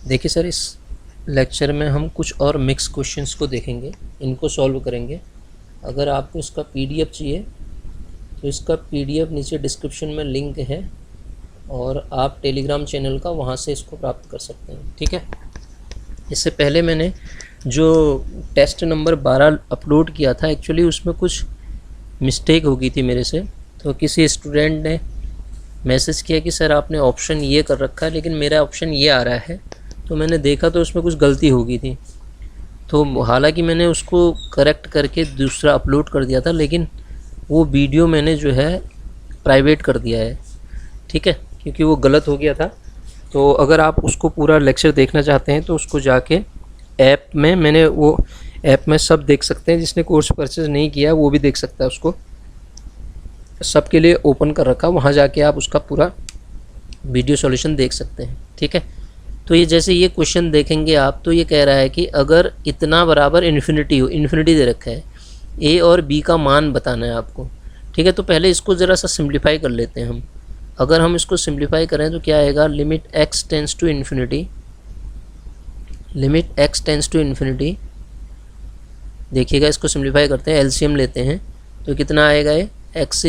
देखिए सर, इस लेक्चर में हम कुछ और मिक्स क्वेश्चंस को देखेंगे, इनको सॉल्व करेंगे। अगर आपको इसका पीडीएफ चाहिए तो इसका पीडीएफ नीचे डिस्क्रिप्शन में लिंक है और आप टेलीग्राम चैनल का वहाँ से इसको प्राप्त कर सकते हैं। ठीक है। इससे पहले मैंने जो टेस्ट नंबर 12 अपलोड किया था, एक्चुअली उसमें कुछ मिस्टेक हो गई थी मेरे से। तो किसी स्टूडेंट ने मैसेज किया कि सर आपने ऑप्शन ये कर रखा है लेकिन मेरा ऑप्शन ये आ रहा है। तो मैंने देखा तो उसमें कुछ गलती हो गई थी। तो हालांकि मैंने उसको करेक्ट करके दूसरा अपलोड कर दिया था, लेकिन वो वीडियो मैंने जो है प्राइवेट कर दिया है। ठीक है, क्योंकि वो गलत हो गया था। तो अगर आप उसको पूरा लेक्चर देखना चाहते हैं तो उसको जाके ऐप में, मैंने वो ऐप में सब देख सकते हैं। जिसने कोर्स परचेज नहीं किया वो भी देख सकता है, उसको सबके लिए ओपन कर रखा, वहाँ जाके आप उसका पूरा वीडियो सॉल्यूशन देख सकते हैं। ठीक है। तो ये जैसे ये क्वेश्चन देखेंगे आप, तो ये कह रहा है कि अगर इतना बराबर इन्फिनिटी हो, इन्फिनिटी दे रखा है, ए और बी का मान बताना है आपको। ठीक है। तो पहले इसको ज़रा सा सिंप्लीफाई कर लेते हैं हम। अगर हम इसको सिंप्लीफाई करें तो क्या आएगा, limit x tends to infinity, limit x tends to infinity. देखिएगा, इसको सिंप्लीफाई करते हैं, एलसीएम लेते हैं तो कितना आएगा ये, एक्स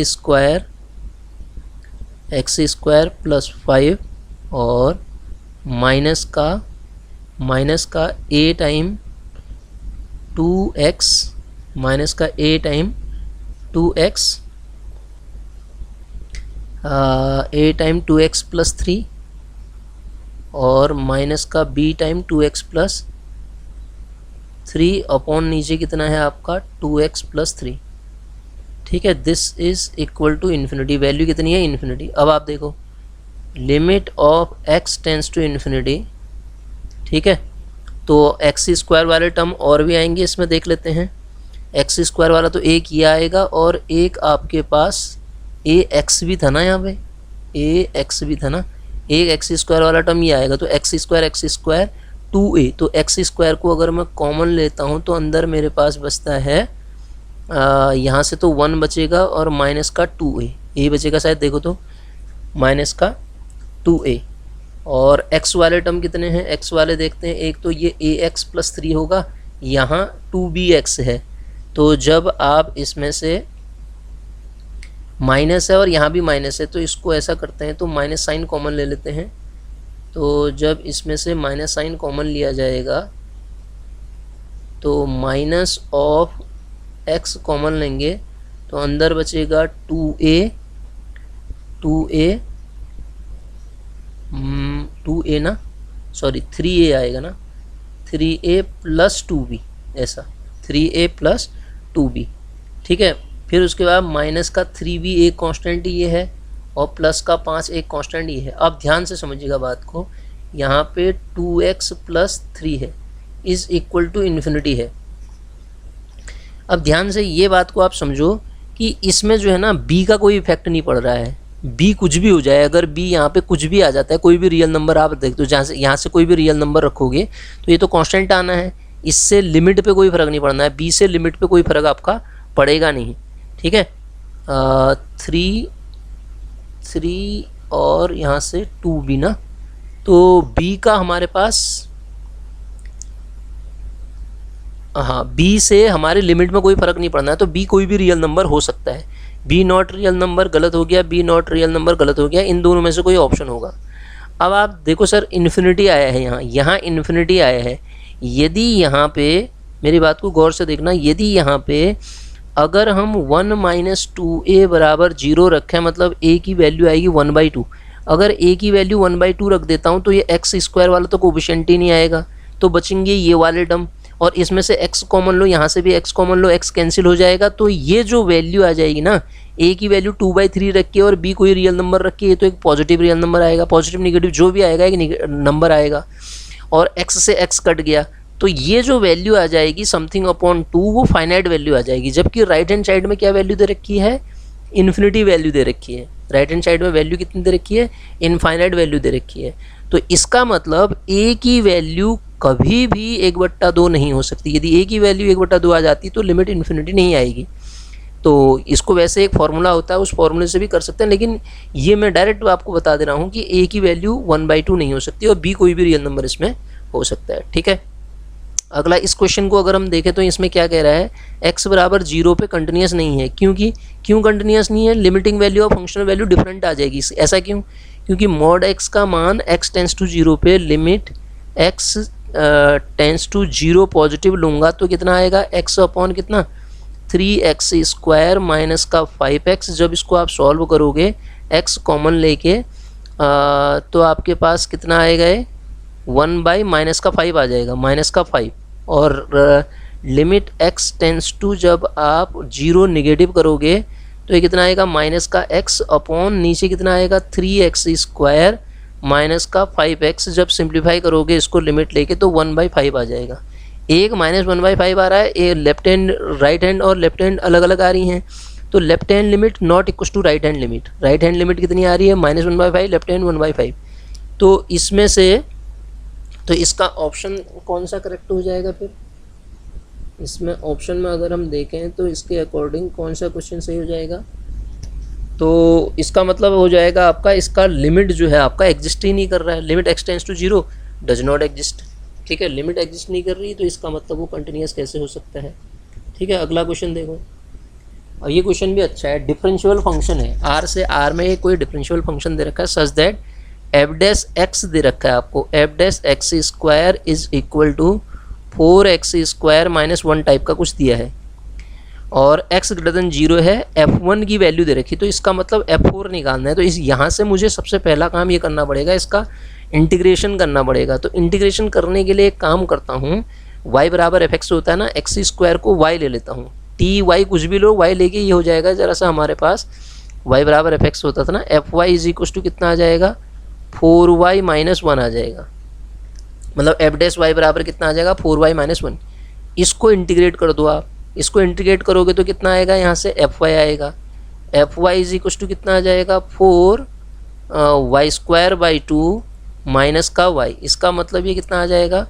स्क्वायर प्लस 5 और माइनस का a टाइम 2x, माइनस का a time 2x, a time 2x plus 3 और माइनस का b time 2x plus 3 upon नीचे कितना है आपका 2x प्लस 3। ठीक है। This is equal to infinity. Value कितनी है, इन्फिनिटी। अब आप देखो, limit of x tends to infinity. ठीक है। तो एक्स स्क्वायर वाले टर्म और भी आएंगे, इसमें देख लेते हैं। एक्स स्क्वायर वाला तो एक ये आएगा और एक आपके पास ए एक्स भी था ना, यहाँ पे ए एक्स भी था ना, एक एक्स स्क्वायर वाला टर्म ये आएगा। तो एक्स स्क्वायर 2a। तो एक्स स्क्वायर को अगर मैं कॉमन लेता हूँ तो अंदर मेरे पास बचता है, यहाँ से तो 1 बचेगा और माइनस का 2a, ए बचेगा शायद, देखो तो माइनस का 2a। और x वाले टर्म कितने हैं, x वाले देखते हैं। एक तो ये ax प्लस 3 होगा, यहाँ 2bx है। तो जब आप इसमें से माइनस है और यहाँ भी माइनस है, तो इसको ऐसा करते हैं, तो माइनस साइन कॉमन ले लेते हैं। तो जब इसमें से माइनस साइन कॉमन लिया जाएगा तो माइनस ऑफ x कॉमन लेंगे तो अंदर बचेगा 2a ना, सॉरी 3a आएगा ना, 3a प्लस 2b, ऐसा 3a प्लस 2b। ठीक है। फिर उसके बाद माइनस का 3b एक कांस्टेंट ये है और प्लस का 5 एक कांस्टेंट ये है। अब ध्यान से समझिएगा बात को, यहाँ पे 2x प्लस 3 है, इज इक्वल टू इन्फिनिटी है। अब ध्यान से ये बात को आप समझो कि इसमें जो है ना b का कोई इफेक्ट नहीं पड़ रहा है। b कुछ भी हो जाए, अगर b यहाँ पे कुछ भी आ जाता है, कोई भी रियल नंबर आप देख तो जहाँ से यहाँ से कोई भी रियल नंबर रखोगे तो ये तो कांस्टेंट आना है, इससे लिमिट पे कोई फ़र्क नहीं पड़ना है। b से लिमिट पे कोई फ़र्क आपका पड़ेगा नहीं। ठीक है। 3 और यहाँ से 2b ना, तो b का हमारे पास, हाँ, b से हमारे लिमिट में कोई फ़र्क नहीं पड़ना है। तो b कोई भी रियल नंबर हो सकता है। b नॉट रियल नंबर गलत हो गया, b नॉट रियल नंबर गलत हो गया, इन दोनों में से कोई ऑप्शन होगा। अब आप देखो सर, इन्फिनिटी आया है, यहाँ इन्फिनिटी आया है। यदि यहाँ पे, मेरी बात को गौर से देखना, यदि यहाँ पे अगर हम 1 माइनस 2a बराबर 0 रखें, मतलब a की वैल्यू आएगी 1/2। अगर a की वैल्यू 1/2 रख देता हूँ तो ये एक्स स्क्वायर वाला तो कोफिशिएंट ही नहीं आएगा, तो बचेंगे ये वाले टर्म। और इसमें से x कॉमन लो, यहाँ से भी x कॉमन लो, x कैंसिल हो जाएगा। तो ये जो वैल्यू आ जाएगी ना, a की वैल्यू 2/3 रखी है और b कोई रियल नंबर रखी है, तो एक पॉजिटिव रियल नंबर आएगा, पॉजिटिव निगेटिव जो भी आएगा एक नंबर आएगा। और x से x कट गया, तो ये जो वैल्यू आ जाएगी समथिंग अपॉन 2, वो फाइनाइट वैल्यू आ जाएगी। जबकि राइट हैंड साइड में क्या वैल्यू दे रखी है, इन्फिनिटी वैल्यू दे रखी है। राइट हैंड साइड में वैल्यू कितनी दे रखी है, इनफाइनाइट वैल्यू दे रखी है। तो इसका मतलब a की वैल्यू कभी भी 1/2 नहीं हो सकती। यदि a की वैल्यू 1/2 आ जाती तो लिमिट इन्फिनिटी नहीं आएगी। तो इसको वैसे एक फार्मूला होता है, उस फार्मूले से भी कर सकते हैं, लेकिन ये मैं डायरेक्ट आपको बता दे रहा हूँ कि a की वैल्यू 1/2 नहीं हो सकती और b कोई भी रियल नंबर इसमें हो सकता है। ठीक है, अगला इस क्वेश्चन को अगर हम देखें तो इसमें क्या कह रहा है, x बराबर 0 पे कंटिन्यूस नहीं है। क्यों कंटिन्यूस नहीं है, लिमिटिंग वैल्यू और फंक्शनल वैल्यू डिफरेंट आ जाएगी। ऐसा क्यों, क्योंकि मॉड x का मान x टेंस टू 0 पे limit x tends to 0 positive लूँगा तो कितना आएगा, x अपॉन कितना 3x स्क्वायर माइनस का 5x। जब इसको आप सॉल्व करोगे x कॉमन लेके तो आपके पास कितना आएगा, 1/-5 आ जाएगा, -5। और लिमिट x टेंस टू जब आप 0 निगेटिव करोगे तो ये कितना आएगा, -x अपॉन नीचे कितना आएगा 3x स्क्वायर -5x। जब सिंप्लीफाई करोगे इसको लिमिट लेके तो 1/5 आ जाएगा। एक -1/5 आ रहा है, ये लेफ्ट हैंड राइट हैंड और लेफ्ट हैंड अलग अलग आ रही हैं, तो left hand limit not equal to right hand limit. Right hand limit कितनी आ रही है, -1/5, लेफ्ट हैंड 1/5। तो इसमें से तो इसका ऑप्शन कौन सा करेक्ट हो जाएगा फिर, इसमें ऑप्शन में अगर हम देखें तो इसके अकॉर्डिंग कौन सा क्वेश्चन सही हो जाएगा, तो इसका मतलब हो जाएगा आपका, इसका लिमिट जो है आपका एग्जिस्ट ही नहीं कर रहा है। Limit x tends to 0 does not exist. ठीक है, लिमिट एग्जिस्ट नहीं कर रही तो इसका मतलब वो कंटिन्यूस कैसे हो सकता है। ठीक है, अगला क्वेश्चन देखो, और ये क्वेश्चन भी अच्छा है। डिफरेंशियल फंक्शन है, r से r में कोई डिफरेंशियल फंक्शन दे रखा है such that f dash x दे रखा है आपको, f dash x square is equal to 4x square -1 type का कुछ दिया है, और x ग्रेटर देन 0 है, f1 की वैल्यू दे रखी, तो इसका मतलब f4 निकालना है। तो इस यहाँ से मुझे सबसे पहला काम ये करना पड़ेगा, इसका इंटीग्रेशन करना पड़ेगा। तो इंटीग्रेशन करने के लिए एक काम करता हूँ, y बराबर fx होता है ना, x स्क्वायर को y ले लेता हूँ, टी वाई कुछ भी लो, y लेके ये हो जाएगा जरा सा हमारे पास y बराबर fx होता था ना, fy इज इक्वल टू कितना आ जाएगा 4y - 1 आ जाएगा, मतलब एफ डैश वाई बराबर कितना आ जाएगा 4y - 1। इसको इंटीग्रेट कर दो आप, इसको इंटीग्रेट करोगे तो कितना आएगा, यहाँ से fy आएगा, fy इज इक्वल टू कितना आ जाएगा 4y² माइनस का y। इसका मतलब ये कितना आ जाएगा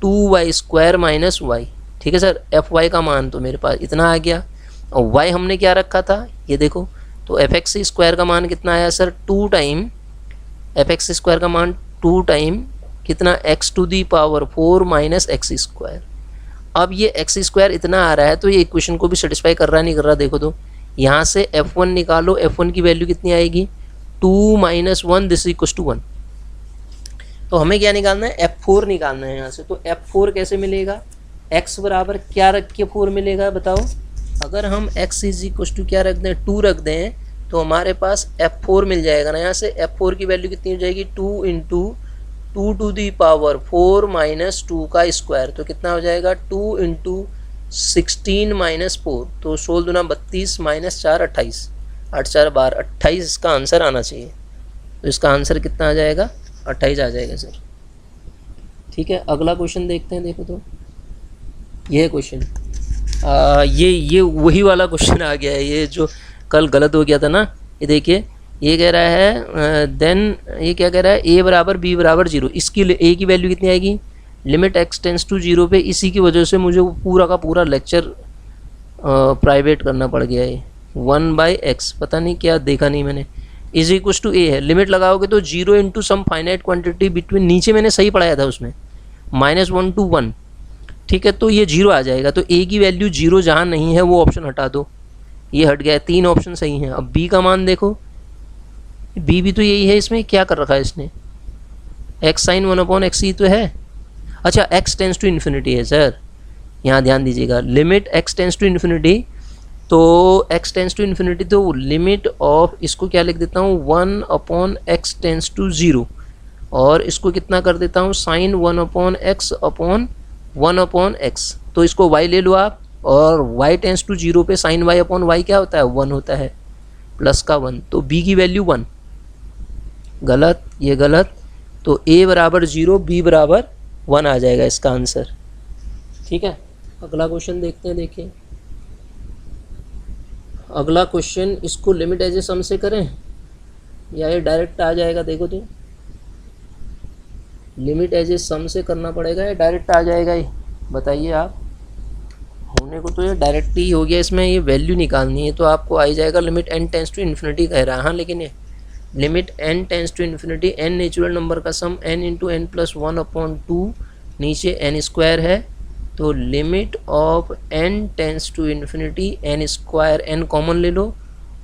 2y² - y। ठीक है सर, fy का मान तो मेरे पास इतना आ गया, और y हमने क्या रखा था ये देखो, तो fx स्क्वायर का मान कितना आया सर 2 टाइम, fx स्क्वायर का मान 2 टाइम कितना x to the power 4 - x square. अब ये x स्क्वायर इतना आ रहा है तो ये इक्वेशन को भी सेटिस्फाई कर रहा है नहीं कर रहा, देखो तो यहाँ से f1 निकालो, f1 की वैल्यू कितनी आएगी 2 - 1 दिस इक्वल टू 1। तो हमें क्या निकालना है, f4 निकालना है यहाँ से। तो f4 कैसे मिलेगा, x बराबर क्या रख के 4 मिलेगा बताओ, अगर हम x इज इक्वल टू क्या रख दें 2 रख दें तो हमारे पास f4 मिल जाएगा ना। यहाँ से f4 की वैल्यू कितनी हो जाएगी 2 × 2 टू दी पावर 4 - 2 का स्क्वायर, तो कितना हो जाएगा 2 × 16 - 4, तो 16 दूना 32 - 4 28, 8 4 12 28 इसका आंसर आना चाहिए। तो इसका आंसर कितना आ जाएगा 28 आ जाएगा सर। ठीक है, अगला क्वेश्चन देखते हैं, देखो तो ये क्वेश्चन ये वही वाला क्वेश्चन आ गया है, ये जो कल गलत हो गया था ना। ये देखिए, ये कह रहा है देन ये क्या कह रहा है, a बराबर b बराबर 0। इसकी a की वैल्यू कितनी आएगी, लिमिट x टेंस टू 0 पे। इसी की वजह से मुझे पूरा का पूरा लेक्चर प्राइवेट करना पड़ गया है। 1/x पता नहीं क्या देखा नहीं मैंने, इज इक्वल टू a है, लिमिट लगाओगे तो 0 × सम फाइनाइट क्वान्टिटी बिटवीन, नीचे मैंने सही पढ़ाया था उसमें -1 to 1। ठीक है, तो ये 0 आ जाएगा, तो a की वैल्यू 0 जहाँ नहीं है वो ऑप्शन हटा दो, ये हट गया, 3 ऑप्शन सही हैं। अब b का मान देखो, b भी तो यही है, इसमें क्या कर रखा है इसने, x sin 1/x ही तो है। अच्छा, x टेंस टू इन्फिनिटी है सर, यहाँ ध्यान दीजिएगा, limit x tends to infinity, तो x टेंस टू इन्फिनिटी तो लिमिट ऑफ, इसको क्या लिख देता हूँ 1/x टेंस टू 0, और इसको कितना कर देता हूँ sin 1/x/1/x। तो इसको y ले लो आप, और y टेंस टू 0 पे sin y/y क्या होता है 1 होता है, प्लस का 1, तो b की वैल्यू 1, गलत, ये गलत, तो a बराबर 0 b बराबर 1 आ जाएगा इसका आंसर। ठीक है, अगला क्वेश्चन देखते हैं। देखिए अगला क्वेश्चन, इसको लिमिट एज ए सम से करें या ये डायरेक्ट आ जाएगा, देखो तो लिमिट एज ए सम से करना पड़ेगा या डायरेक्ट आ जाएगा, ये बताइए आप। होने को तो ये डायरेक्ट ही हो गया, इसमें ये वैल्यू निकालनी है तो आपको आ ही जाएगा, limit n tends to infinity कह रहा है। हाँ, लेकिन ये limit n tends to infinity, n natural number का सम n × n + 1/2 नीचे एन स्क्वायर है, तो limit of n tends to infinity n square, n common ले लो,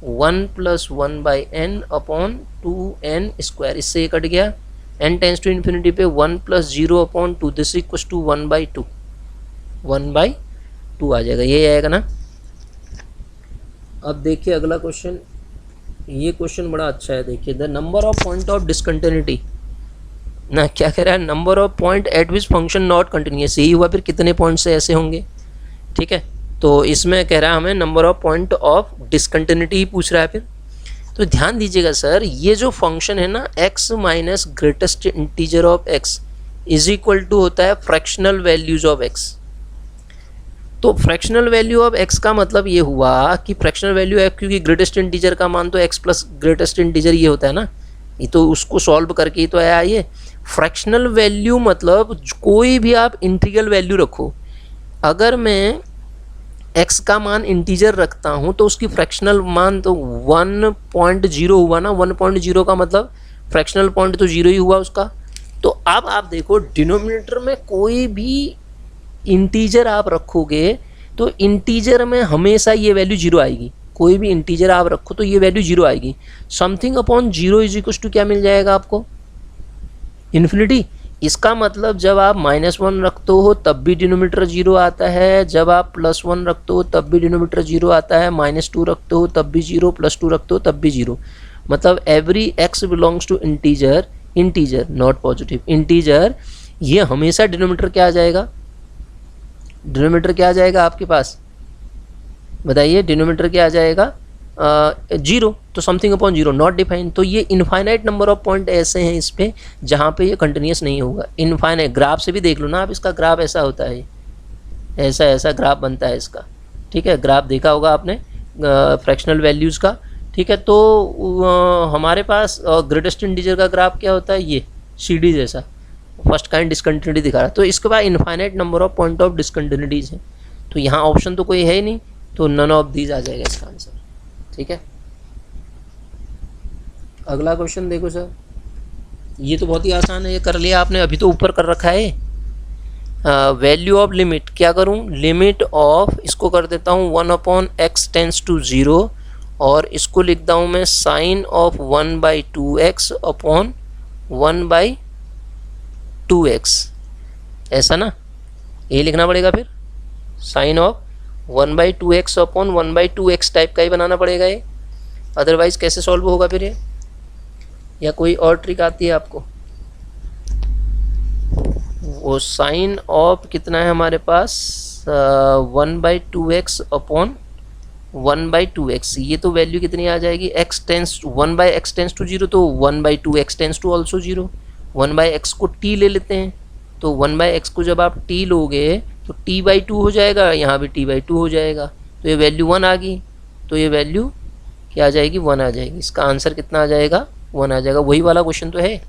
1 + 1 by n upon 2n square, इससे ये कट गया, एन टेंस टू इन्फिनिटी पे 1 + 0 अपॉन 2, दिस इक्वल्स टू 1/2, 1/2 आ जाएगा, ये आएगा ना। अब देखिए अगला क्वेश्चन, ये क्वेश्चन बड़ा अच्छा है, देखिए the number of point of discontinuity ना, क्या कह रहा है, number of point eight which function not continuous, यही हुआ, फिर कितने पॉइंट से ऐसे होंगे, ठीक है। तो इसमें कह रहा है हमें number of point of discontinuity ही पूछ रहा है। फिर तो ध्यान दीजिएगा सर, ये जो फंक्शन है ना x minus greatest integer of x is equal to होता है फ्रैक्शनल वैल्यूज ऑफ x। तो फ्रैक्शनल वैल्यू ऑफ x का मतलब ये हुआ कि फ्रैक्शनल वैल्यू है, क्योंकि ग्रेटेस्ट इंटीजर का मान तो x प्लस ग्रेटेस्ट इंटीजर ये होता है ना, ये तो उसको सॉल्व करके ही तो आया ये। फ्रैक्शनल वैल्यू मतलब कोई भी आप इंटीग्रल वैल्यू रखो, अगर मैं x का मान इंटीजर रखता हूँ तो उसकी फ्रैक्शनल मान तो 1.0 हुआ ना, 1.0 का मतलब फ्रैक्शनल पॉइंट तो 0 ही हुआ उसका। तो अब आप देखो डिनोमिनेटर में कोई भी इंटीजर आप रखोगे तो इंटीजर में हमेशा ये वैल्यू 0 आएगी, कोई भी इंटीजर आप रखो तो ये वैल्यू 0 आएगी। Something upon 0 is equal to क्या मिल जाएगा आपको, इन्फिनिटी। इसका मतलब जब आप -1 रखते हो तब भी डिनोमीटर 0 आता है, जब आप +1 रखते हो तब भी डिनोमीटर 0 आता है, -2 रखते हो तब भी 0, +2 रखते हो तब भी 0। मतलब every x belongs to integer, integer not positive, integer, ये हमेशा डिनोमीटर क्या आ जाएगा, डिनोमीटर क्या आ जाएगा आपके पास, बताइए डिनोमीटर क्या आ जाएगा, 0। तो समथिंग अपॉन 0 नॉट डिफाइन। तो ये इनफाइनाइट नंबर ऑफ पॉइंट ऐसे हैं इस पे जहाँ पे ये कंटिन्यूस नहीं होगा, इनफाइनाइट। ग्राफ से भी देख लो ना आप, इसका ग्राफ ऐसा होता है, ऐसा ऐसा ग्राफ बनता है इसका, ठीक है, ग्राफ देखा होगा आपने फ्रैक्शनल वैल्यूज़ का, ठीक है। तो हमारे पास ग्रेटेस्ट इंटीजर का ग्राफ क्या होता है, ये सीडी जैसा फर्स्ट काइंड डिसकंटिन्यूटी दिखा रहा है। तो इसके बाद infinite number of point of discontinuities है, तो यहाँ ऑप्शन तो कोई है ही नहीं, तो नन ऑफ दीज आ जाएगा इसका आंसर, ठीक है। अगला क्वेश्चन देखो सर, ये तो बहुत ही आसान है, ये कर लिया आपने, अभी तो ऊपर कर रखा है। वैल्यू ऑफ लिमिट क्या करूँ, लिमिट ऑफ, इसको कर देता हूँ 1/x टेंस टू 0, और इसको लिखता हूँ मैं sign of 1/2x upon 1/2x, ऐसा ना, ये लिखना पड़ेगा। फिर sign of 1/2x upon 1/2x type का ही बनाना पड़ेगा ये, अदरवाइज कैसे सॉल्व होगा फिर ये, या कोई और ट्रिक आती है आपको। वो साइन ऑफ कितना है हमारे पास 1/2x अपॉन 1/2x, ये तो वैल्यू कितनी आ जाएगी, x tense 1/x tense to 0, तो 1/2x tense to also 0। 1/x को t ले लेते हैं, तो 1/x को जब आप t लोगे तो t/2 हो जाएगा, यहाँ भी t/2 हो जाएगा, तो ये वैल्यू 1 आ गई, तो ये वैल्यू क्या आ जाएगी, 1 आ जाएगी। इसका आंसर कितना आ जाएगा, 1 आ जाएगा। वही वाला क्वेश्चन तो है,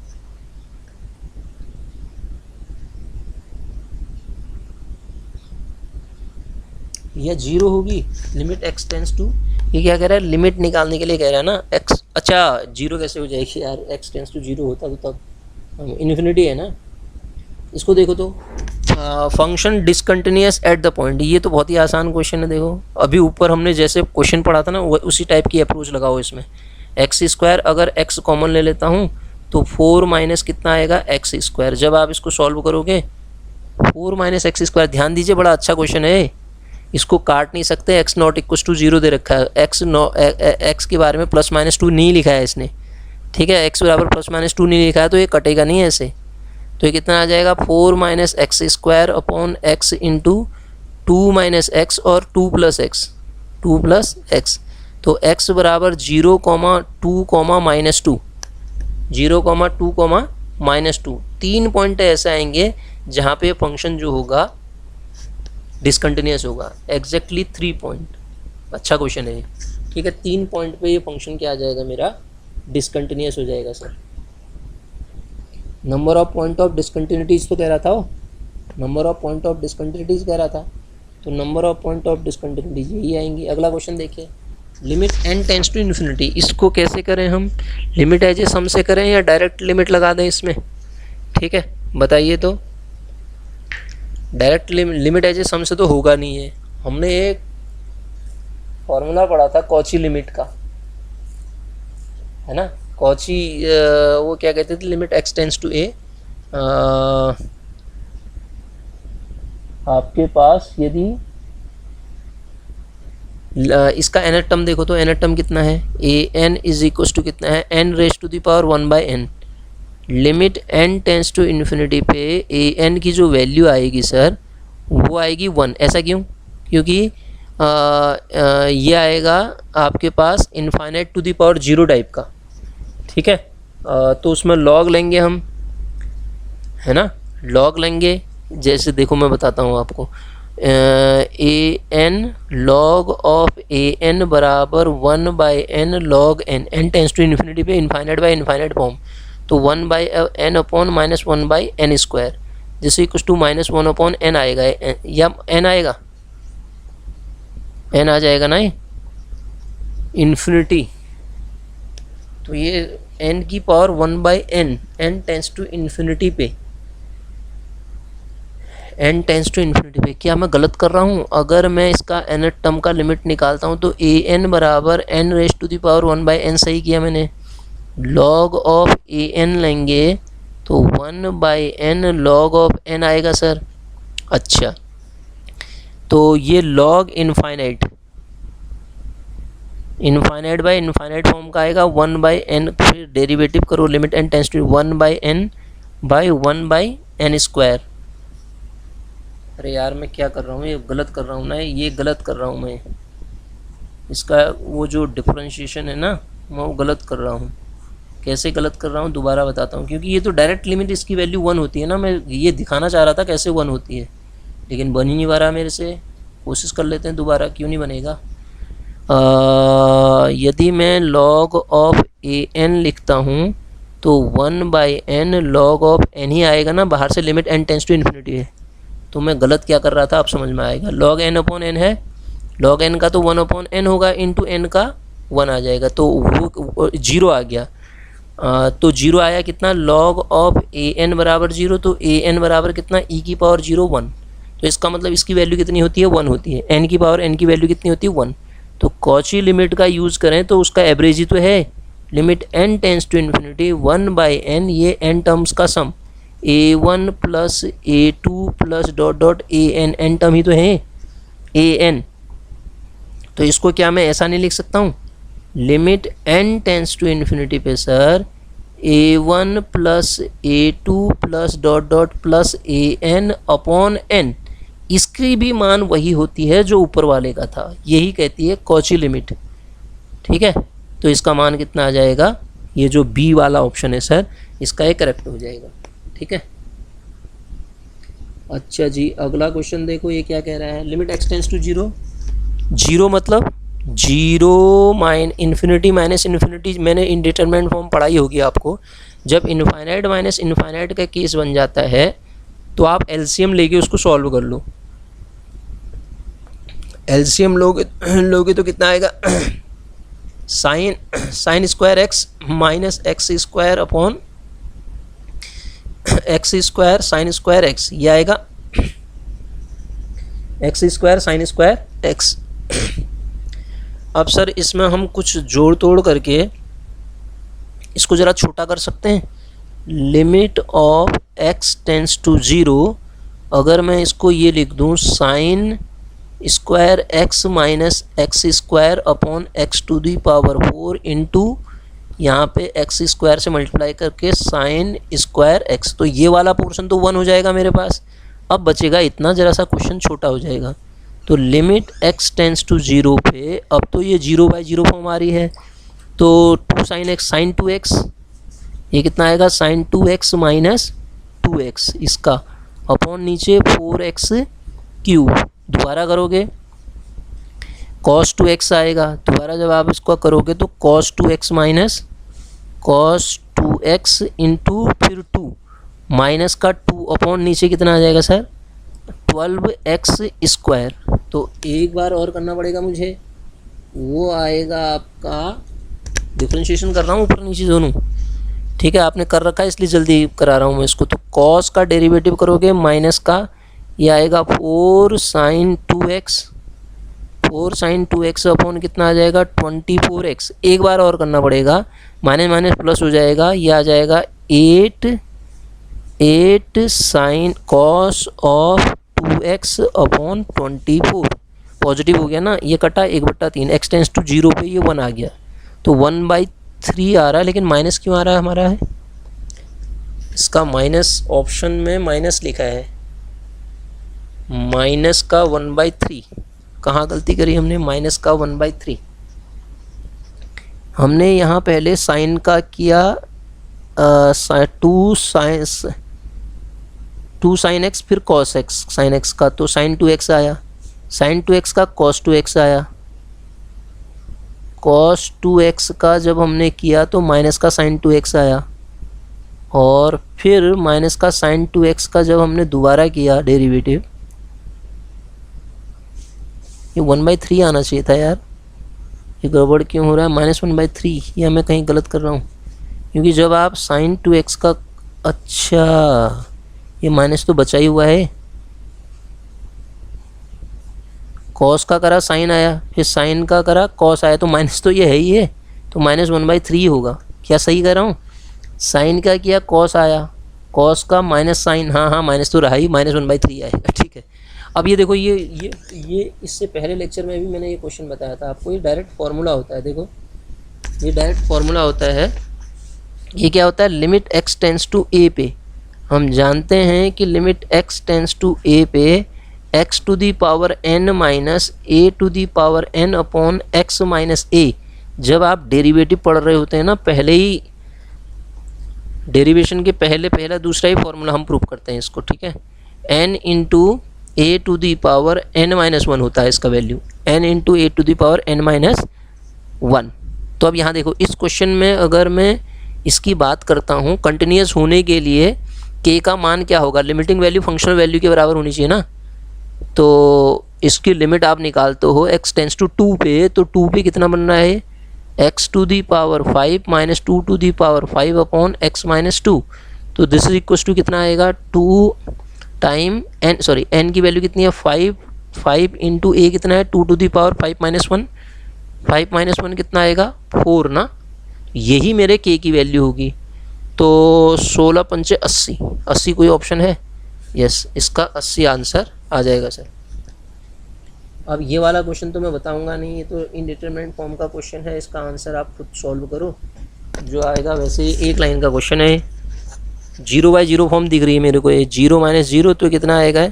यह 0 होगी, लिमिट x टेंस टू, ये क्या कह रहा है, लिमिट निकालने के लिए कह रहा है ना x, अच्छा 0 कैसे हो जाएगी यार, x टेंस टू 0 होता तो तब इन्फिनिटी है ना। इसको देखो तो function discontinuous at the point, ये तो बहुत ही आसान क्वेश्चन है। देखो अभी ऊपर हमने जैसे क्वेश्चन पढ़ा था ना, उसी टाइप की अप्रोच लगाओ इसमें। x², अगर x कॉमन ले लेता हूँ तो 4 माइनस कितना आएगा, x²। जब आप इसको सॉल्व करोगे 4 माइनस x², ध्यान दीजिए बड़ा अच्छा क्वेश्चन है, इसको काट नहीं सकते, x नॉट इक्वल टू 0 दे रखा है, x के बारे में +-2 नहीं लिखा है इसने, ठीक है, x बराबर +-2 नहीं लिखा है, तो ये कटेगा नहीं ऐसे। तो ये कितना आ जाएगा, 4 minus x² upon x into 2 minus x और 2 प्लस x, 2 प्लस x। तो x बराबर 0, 2, -2, 0, 2, -2, 3 पॉइंट ऐसे आएंगे जहाँ पे फंक्शन जो होगा डिसकंटिन्यूअस होगा, एग्जैक्टली 3 पॉइंट। अच्छा क्वेश्चन है, ठीक है, 3 पॉइंट पे ये फंक्शन क्या आ जाएगा मेरा, डिसकंटिन्यूअस हो जाएगा sir. Number of point of discontinuities तो कह रहा था वो, number of point of discontinuities कह रहा था, तो number of point of discontinuities यही आएंगी। अगला क्वेश्चन देखिए, limit n tends to infinity, इसको कैसे करें हम, लिमिट एज ए सम से करें या डायरेक्ट लिमिट लगा दें इसमें, ठीक है बताइए। तो डायरेक्ट लिमिट एज ए सम से तो होगा नहीं है। हमने एक फॉर्मूला पढ़ा था कॉची लिमिट का, है ना। कॉची वो क्या कहते थे, लिमिट एक्स टेंस टू ए, आपके पास यदि इसका nth टर्म देखो तो nth टर्म कितना है, a n is equal to कितना है, n raise to the power 1/n। Limit n tends to infinity पे ए एन की जो वैल्यू आएगी सर वो आएगी 1। ऐसा क्यों? क्योंकि ये आएगा आपके पास infinite to the power 0 type का, ठीक है। तो उसमें लॉग लेंगे हम, है ना, लॉग लेंगे। जैसे देखो मैं बताता हूँ आपको, a n log of a n बराबर 1/n log n, n tends to infinity पे इनफाइनाइट बाई इनफाइनाइट फॉर्म, तो 1/n upon minus 1/n square जिससे इक्वल टू -1/n आएगा, या n आएगा, n आ जाएगा ना इन्फिनिटी। तो ये n की power 1/n, n tends to infinity पे, n टेंस टू इन्फिनिटी पे। क्या मैं गलत कर रहा हूँ? अगर मैं इसका nth टर्म का लिमिट निकालता हूँ तो ए एन बराबर n raise to the power 1/n सही किया मैंने। लॉग ऑफ ए एन लेंगे तो 1/n लॉग ऑफ n आएगा सर। अच्छा, तो ये log infinite by infinite form का आएगा 1/n, फिर डेरिवेटिव करो, limit n tends to 1/n by 1/n square. अरे यार मैं क्या कर रहा हूँ, ये गलत कर रहा हूँ ना, ये गलत कर रहा हूँ मैं, इसका वो जो डिफरेंशिएशन है ना मैं वो गलत कर रहा हूँ। कैसे गलत कर रहा हूँ दोबारा बताता हूँ, क्योंकि ये तो डायरेक्ट लिमिट इसकी वैल्यू 1 होती है ना, मैं ये दिखाना चाह रहा था कैसे 1 होती है, लेकिन बन ही नहीं पा रहा मेरे से। कोशिश कर लेते हैं दोबारा, क्यों नहीं बनेगा। यदि मैं log ऑफ ए एन लिखता हूँ तो 1/n log ऑफ n ही आएगा ना, बाहर से limit n tends to infinity है। तो मैं गलत क्या कर रहा था आप समझ में आएगा। log n अपॉन n है, log n का तो 1/n होगा, इंटू n का 1 आ जाएगा, तो वो 0 आ गया। तो 0 आया कितना, log ऑफ ए एन बराबर 0, तो ए एन बराबर कितना, e की पावर 0 1। तो इसका मतलब इसकी वैल्यू कितनी होती है, 1 होती है। n की पावर n की वैल्यू कितनी होती है, 1। तो कॉची लिमिट का यूज़ करें तो उसका एवरेज ही तो है, limit n tends to infinity 1/n, ये n टर्म्स का sum, a1 plus a2 plus dot dot an, n term ही तो है an। तो इसको क्या मैं ऐसा नहीं लिख सकता हूँ, limit n tends to infinity पे sir a1 plus a2 plus dot dot plus an upon n, इसकी भी मान वही होती है जो ऊपर वाले का था, यही कहती है कॉची लिमिट, ठीक है। तो इसका मान कितना आ जाएगा, ये जो बी वाला ऑप्शन है सर इसका ये करेक्ट हो जाएगा, ठीक है। अच्छा जी, अगला क्वेश्चन देखो, ये क्या कह रहा है, लिमिट एक्स टेंस टू 0, 0 मतलब 0 इन्फिनिटी माइनस इन्फिनिटी, मैंने इनडिटरमिनेट फॉर्म पढ़ाई होगी आपको। जब इनफाइनाइट माइनस इनफाइनाइट का केस बन जाता है तो आप एलसीएम लेके उसको सॉल्व कर लो। एलसीएम लोगे तो कितना आएगा, sign square x minus x square upon x square sine square x, ये आएगा x square sine square x. अब सर इसमें हम कुछ जोड़ तोड़ करके इसको ज़रा छोटा कर सकते हैं। Limit of x tends to 0, अगर मैं इसको ये लिख दूँ sine square x minus x square upon x to the power 4 into यहाँ पे एक्स स्क्वायर से मल्टीप्लाई करके साइन स्क्वायर एक्स, तो ये वाला पोर्शन तो 1 हो जाएगा मेरे पास। अब बचेगा इतना, ज़रा सा क्वेश्चन छोटा हो जाएगा। तो लिमिट एक्स टेंस टू 0 पे अब तो ये 0/0 फॉर्म आ रही है, तो 2 साइन एक्स साइन 2x, ये कितना आएगा साइन 2x माइनस 2x इसका अपॉन नीचे 4x क्यूब, दोबारा करोगे cos 2x आएगा, दोबारा जब आप इसको करोगे तो cos 2x minus cos 2x into फिर 2 माइनस का 2 अपॉन नीचे कितना आ जाएगा सर 12x स्क्वायर। तो एक बार और करना पड़ेगा मुझे, वो आएगा आपका, डिफरेंशिएशन कर रहा हूँ ऊपर नीचे दोनों, ठीक है, आपने कर रखा है इसलिए जल्दी करा रहा हूँ मैं इसको। तो cos का डेरिवेटिव करोगे माइनस का ये आएगा 4 sin 2x, 4 sin 2x upon कितना आ जाएगा 24x। एक बार और करना पड़ेगा, माइनस माइनस प्लस हो जाएगा, ये आ जाएगा 8 sin cos of 2x upon 24। Positive हो गया ना, ये कटा 1/3, x टेंस टू 0 पे ये 1 आ गया, तो 1/3 आ रहा है। लेकिन माइनस क्यों आ रहा है हमारा है, इसका माइनस ऑप्शन में माइनस लिखा है, माइनस का 1/3। कहाँ गलती करी हमने, माइनस का 1/3। हमने यहाँ पहले साइन का किया 2 sin x फिर cos x, sin x का तो sin 2x आया, sin 2x का cos 2x आया, cos 2x का जब हमने किया तो माइनस का sin 2x आया, और फिर माइनस का sin 2x का जब हमने दोबारा किया डेरिवेटिव, ये 1/3 आना चाहिए था यार, ये गड़बड़ क्यों हो रहा है, -1/3, या मैं कहीं गलत कर रहा हूँ, क्योंकि जब आप sin 2x का, अच्छा ये माइनस तो बचा ही हुआ है, cos का करा साइन आया, फिर साइन का करा cos आया, तो माइनस तो ये है ही है, तो -1/3 होगा। क्या सही कर रहा हूँ, साइन का किया cos आया, cos का माइनस साइन, हाँ माइनस तो रहा ही, -1/3 आएगा, ठीक है। अब ये देखो, ये इससे पहले लेक्चर में भी मैंने ये क्वेश्चन बताया था आपको, ये डायरेक्ट फार्मूला होता है, देखो ये डायरेक्ट फार्मूला होता है। ये क्या होता है, limit x tends to a पे, हम जानते हैं कि limit x tends to a पे x to the power n minus a to the power n upon x minus a, जब आप डेरिवेटिव पढ़ रहे होते हैं ना, पहले ही डेरिवेशन के पहला दूसरा ही फार्मूला हम प्रूव करते हैं इसको, ठीक है। n into a to the power n minus 1 होता है इसका value, n into a to the power n minus 1। तो अब यहाँ देखो, इस क्वेश्चन में अगर मैं इसकी बात करता हूँ, कंटिन्यूस होने के लिए k का मान क्या होगा, लिमिटिंग वैल्यू फंक्शनल वैल्यू के बराबर होनी चाहिए ना, तो इसकी लिमिट आप निकालते हो x टेंस टू 2 पे, तो 2 पे कितना बन रहा है, x to the power 5 minus 2 to the power 5 upon x minus 2, तो दिस इज इक्वल टू कितना आएगा, 2 टाइम n की वैल्यू कितनी है 5 इंटू a कितना है 2 to the power 5 minus 1, 5 minus 1 कितना आएगा 4 ना, यही मेरे k की वैल्यू होगी। तो 16 पंचे 80, 80 कोई ऑप्शन है, यस, इसका 80 आंसर आ जाएगा सर। अब ये वाला क्वेश्चन तो मैं बताऊंगा नहीं, ये तो इनडिटरमिनेट फॉर्म का क्वेश्चन है, इसका आंसर आप खुद सॉल्व करो, जो आएगा वैसे ही एक लाइन का क्वेश्चन है। 0/0 फॉर्म दिख रही है मेरे को, ये 0 माइनस 0 तो कितना आएगा,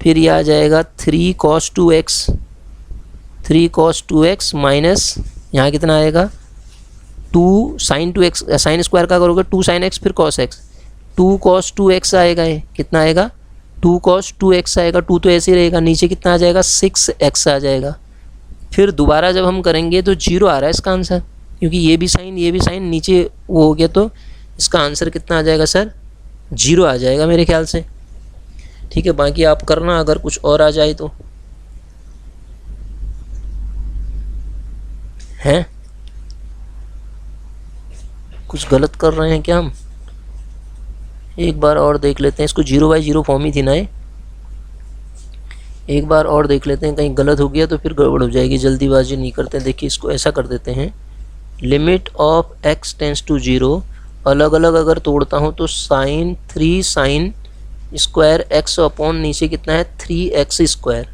फिर ये आ जाएगा 3 cos 2x माइनस यहाँ कितना आएगा 2 sin 2x, साइन स्क्वायर का करोगे 2 sin x फिर cos x, 2 cos 2x आएगा, ये कितना आएगा 2 cos 2x आएगा, 2 तो ऐसे ही रहेगा, नीचे कितना आ जाएगा 6x आ जाएगा। फिर दोबारा जब हम करेंगे तो 0 आ रहा है इसका आंसर, क्योंकि ये भी साइन नीचे वो हो गया, तो इसका आंसर कितना आ जाएगा सर, 0 आ जाएगा मेरे ख्याल से, ठीक है। बाकी आप करना अगर कुछ और आ जाए तो, हैं कुछ गलत कर रहे हैं क्या हम, एक बार और देख लेते हैं इसको, 0/0 फॉर्म ही थी ना ये, एक बार और देख लेते हैं, कहीं गलत हो गया तो फिर गड़बड़ हो जाएगी, जल्दीबाजी नहीं करते हैं। देखिए इसको ऐसा कर देते हैं, limit of x tends to 0, अलग अलग अगर तोड़ता हूँ तो sine 3 sin square x upon नीचे कितना है 3x स्क्वायर,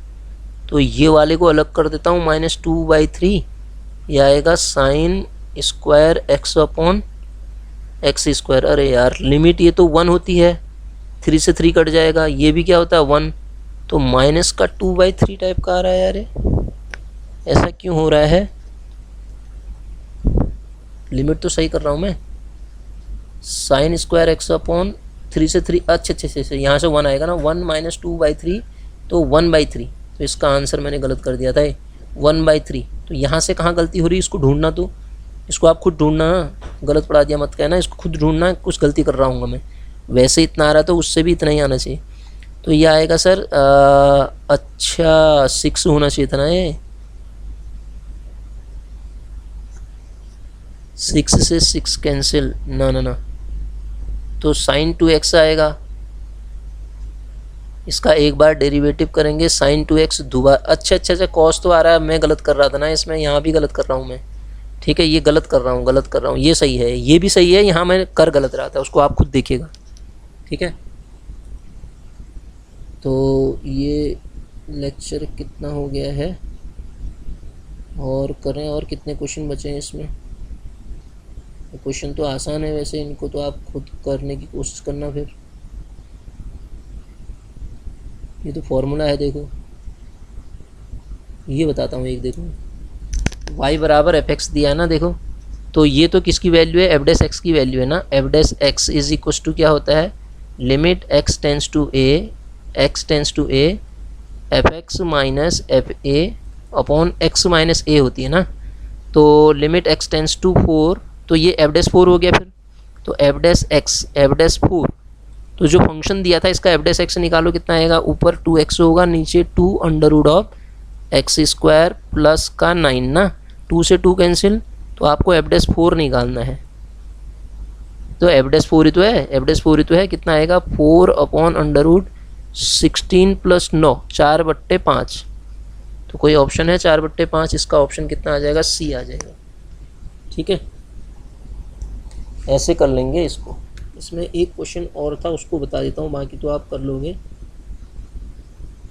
तो ये वाले को अलग कर देता हूँ -2/3, यह आएगा sine square x upon x square. अरे यार लिमिट ये तो 1 होती है, 3 से 3 कट जाएगा, ये भी क्या होता है 1, तो माइनस का 2/3 टाइप का आ रहा है यार, ऐसा क्यों हो रहा है, लिमिट तो सही कर रहा हूँ मैं, साइन स्क्वायर x अपॉन 3 से 3, अच्छे यहाँ से 1 आएगा ना, 1 माइनस 2/3 तो 1/3, तो इसका आंसर मैंने गलत कर दिया था 1/3। तो यहाँ से कहाँ गलती हो रही है इसको ढूंढना, तो इसको आप खुद ढूंढना, गलत पढ़ा दिया मत कहना, इसको खुद ढूंढना, कुछ गलती कर रहा हूँ मैं, वैसे इतना आ रहा तो उससे भी इतना ही आना चाहिए, तो ये आएगा सर अच्छा 6 होना चाहिए था ना, ये 6 से 6 कैंसिल, ना, तो sin 2x आएगा, इसका एक बार डेरिवेटिव करेंगे sin 2x दोबारा, अच्छा कॉस तो आ रहा है, मैं गलत कर रहा था ना इसमें, यहाँ भी गलत कर रहा हूँ मैं, ठीक है, ये गलत कर रहा हूँ, ये सही है, ये भी सही है, यहाँ मैं कर गलत रहा था, उसको आप खुद देखिएगा, ठीक है। तो ये लेक्चर कितना हो गया है, और करें, और कितने क्वेश्चन बचे हैं इसमें। क्वेश्चन तो आसान है वैसे, इनको तो आप खुद करने की कोशिश करना। फिर ये तो फॉर्मूला है, देखो ये बताता हूँ एक, देखो y बराबर एफ एक्स दिया है ना, देखो तो ये तो किसकी वैल्यू है, एफ डैश एक्स की वैल्यू है ना। F dash x is equal to क्या होता है, limit x tends to a f x minus f a upon x minus a होती है ना। तो लिमिट x टेंस टू 4, तो ये एफ डैश 4 हो गया फिर, तो F dash x F dash 4, तो जो फंक्शन दिया था इसका एफ डैश एक्स निकालो, कितना आएगा, ऊपर 2x होगा, नीचे 2 under root of x square plus का 9 ना, 2 से 2 कैंसिल, तो आपको एफ डैश 4 निकालना है। तो एफ डैश 4 ही तो है, एफ डैश 4 ही तो है, कितना आएगा 4 अपॉन अंडर रूट 16 प्लस 9, 4/5। तो कोई ऑप्शन है 4/5, इसका ऑप्शन कितना आ जाएगा, सी आ जाएगा, ठीक है। ऐसे कर लेंगे इसको। इसमें एक क्वेश्चन और था, उसको बता देता हूँ, बाकी तो आप कर लोगे।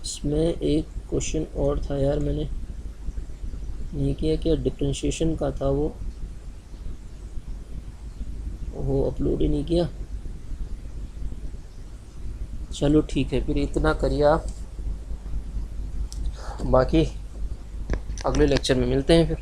इसमें एक क्वेश्चन और था यार, मैंने नहीं किया, क्या डिफरेंशिएशन का था वो अपलोड ही नहीं किया। चलो ठीक है, फिर इतना करिए आप, बाकी अगले लेक्चर में मिलते हैं फिर।